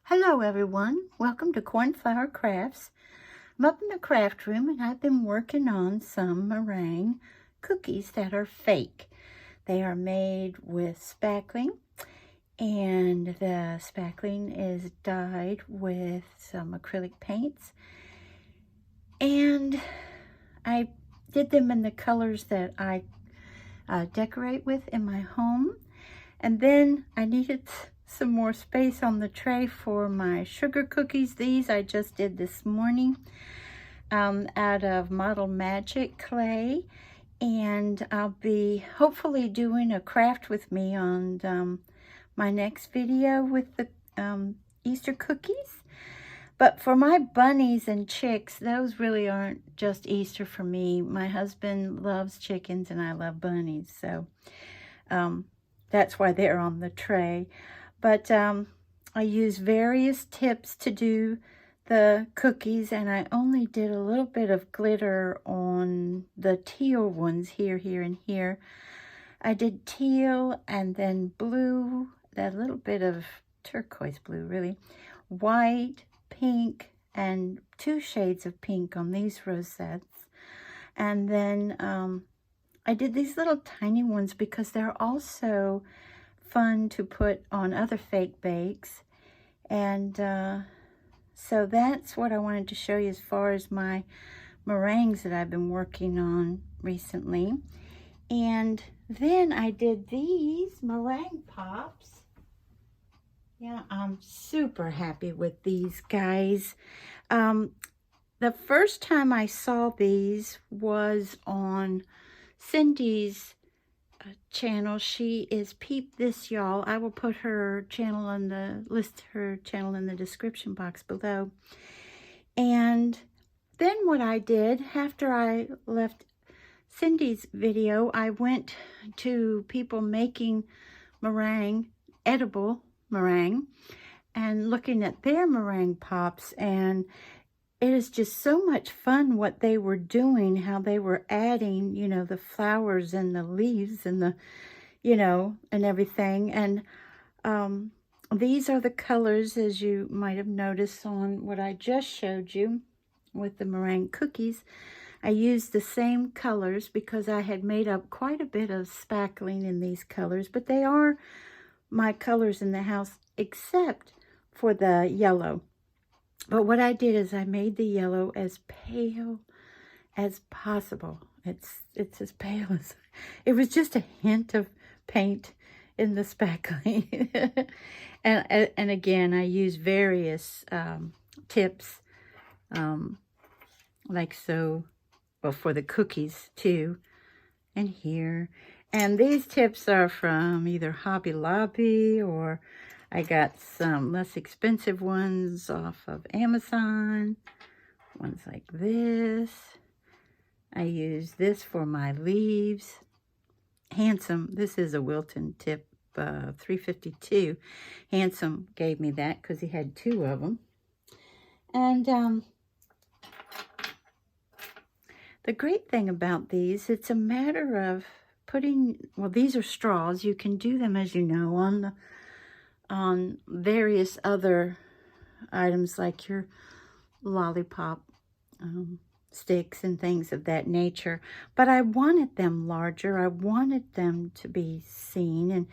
Hello everyone, welcome to Cornflower Crafts. I'm up in the craft room and I've been working on some meringue cookies that are fake. They are made with spackling, and the spackling is dyed with some acrylic paints, and I did them in the colors that I decorate with in my home. And then I needed some more space on the tray for my sugar cookies. These I just did this morning out of Model Magic clay. And I'll be hopefully doing a craft with me on my next video with the Easter cookies. But for my bunnies and chicks, those really aren't just Easter for me. My husband loves chickens and I love bunnies. So that's why they're on the tray. But I use various tips to do the cookies, and I only did a little bit of glitter on the teal ones here, and here. I did teal and then blue, that little bit of turquoise blue, really, white, pink, and 2 shades of pink on these rosettes. And then I did these little tiny ones because they're also fun to put on other fake bakes. And so that's what I wanted to show you as far as my meringues that I've been working on recently. And then I did these meringue pops. Yeah, I'm super happy with these guys. The first time I saw these was on Cindy's channel. She is Peep This Y'all. I will put her channel in the description box below. And then what I did after I left Cindy's video, I went to people making meringue, edible meringue, and looking at their meringue pops, and it is just so much fun what they were doing, how they were adding, you know, the flowers and the leaves and the, you know, and everything. And these are the colors, as you might have noticed on what I just showed you with the meringue cookies. I used the same colors because I had made up quite a bit of spackling in these colors, but they are my colors in the house except for the yellow. But what I did is I made the yellow as pale as possible. It's as pale as, it was just a hint of paint in the spackling. and again, I use various tips, like so, well, for the cookies too, and here. And these tips are from either Hobby Lobby, or I got some less expensive ones off of Amazon. Ones like this. I use this for my leaves. Handsome, this is a Wilton tip 352. Handsome gave me that because he had 2 of them. And the great thing about these, it's a matter of putting, well, these are straws. You can do them, as you know, on various other items like your lollipop sticks and things of that nature. But I wanted them larger. I wanted them to be seen. And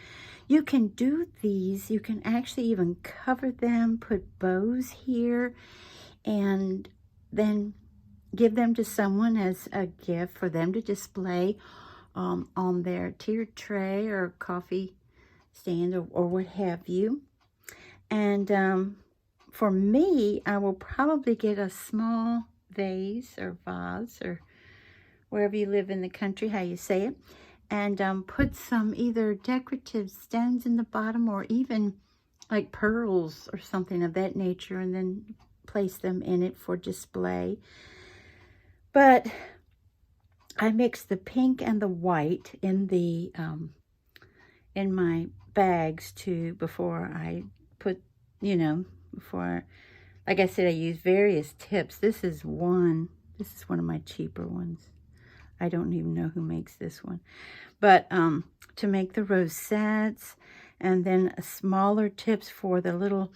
you can do these. You can actually even cover them, put bows here, and then give them to someone as a gift for them to display on their tiered tray or coffee stand, or what have you. And for me, I will probably get a small vase or vase, or wherever you live in the country, how you say it, and put some either decorative stones in the bottom, or even like pearls or something of that nature, and then place them in it for display. But I mixed the pink and the white in the in my bags too before I put, you know, before, like I said, I use various tips. This is one of my cheaper ones. I don't even know who makes this one. But to make the rosettes, and then smaller tips for the little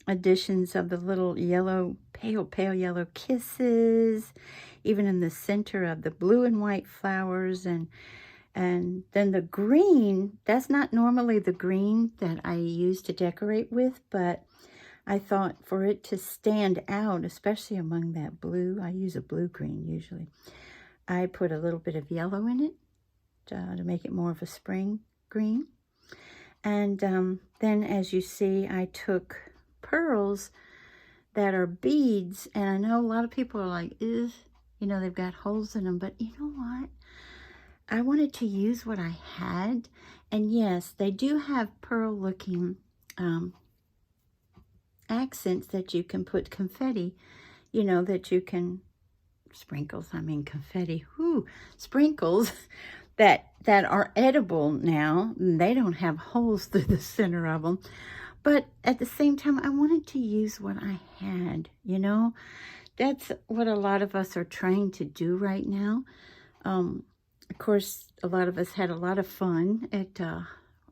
additions of the little yellow, pale yellow kisses, even in the center of the blue and white flowers. And then the green, that's not normally the green that I use to decorate with, but I thought for it to stand out, especially among that blue, I use a blue-green usually, I put a little bit of yellow in it to make it more of a spring green. And then, as you see, I took pearls that are beads, and I know a lot of people are like, ugh, you know, they've got holes in them, but you know what? I wanted to use what I had, and yes, they do have pearl-looking accents that you can put confetti, you know, that you can, confetti, sprinkles that are edible now. They don't have holes through the center of them. But at the same time, I wanted to use what I had, you know. That's what a lot of us are trying to do right now. Of course, a lot of us had a lot of fun at,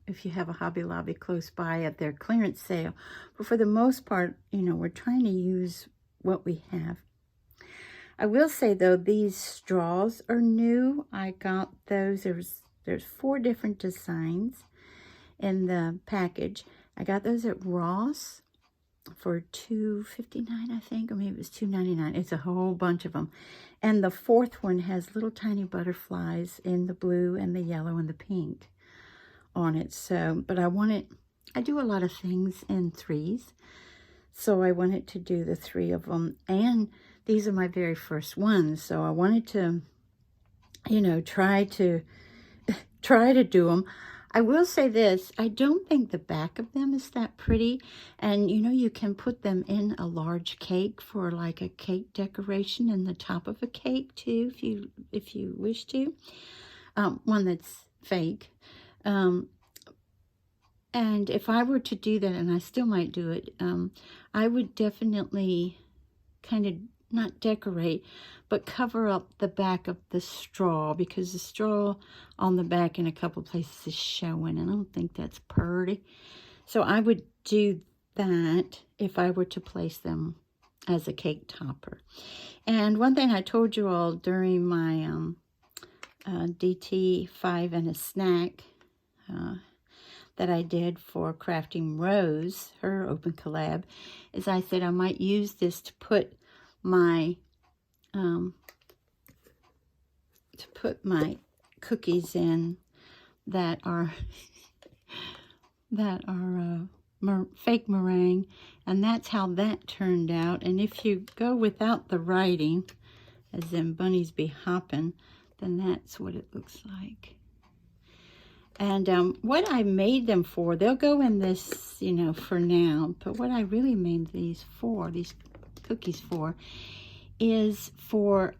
if you have a Hobby Lobby close by, at their clearance sale. But for the most part, you know, we're trying to use what we have. I will say, though, these straws are new. I got those. There's 4 different designs in the package. I got those at Ross for $2.59, I think, or maybe it was $2.99. It's a whole bunch of them. And the 4th one has little tiny butterflies in the blue and the yellow and the pink on it. So, but I do a lot of things in 3s. So I wanted to do the 3 of them. And these are my very first ones. So I wanted to, you know, try to do them. I will say this, I don't think the back of them is that pretty. And, you know, you can put them in a large cake for like a cake decoration in the top of a cake too, if you wish to. One that's fake. And if I were to do that, and I still might do it, I would definitely kind of not decorate, but cover up the back of the straw, because the straw on the back in a couple places is showing, and I don't think that's pretty. So I would do that if I were to place them as a cake topper. And one thing I told you all during my DT 5 and a snack that I did for Crafting Rose, her open collab, is I said I might use this to put my cookies in that are fake meringue, and that's how that turned out. And if you go without the writing, as in bunnies be hopping, then that's what it looks like. And what I made them for, they'll go in this, you know, for now, but what I really made these cookies for, is for,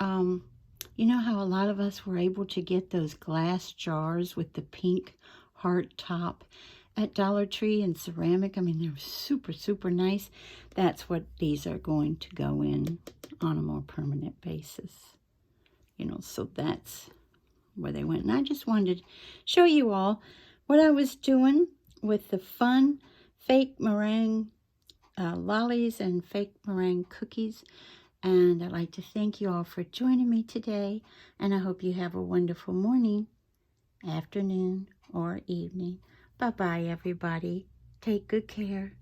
you know how a lot of us were able to get those glass jars with the pink heart top at Dollar Tree in ceramic? I mean, they're super, super nice. That's what these are going to go in on a more permanent basis. You know, so that's where they went. And I just wanted to show you all what I was doing with the fun fake meringue lollies and fake meringue cookies. And I'd like to thank you all for joining me today. And I hope you have a wonderful morning, afternoon, or evening. Bye-bye, everybody. Take good care.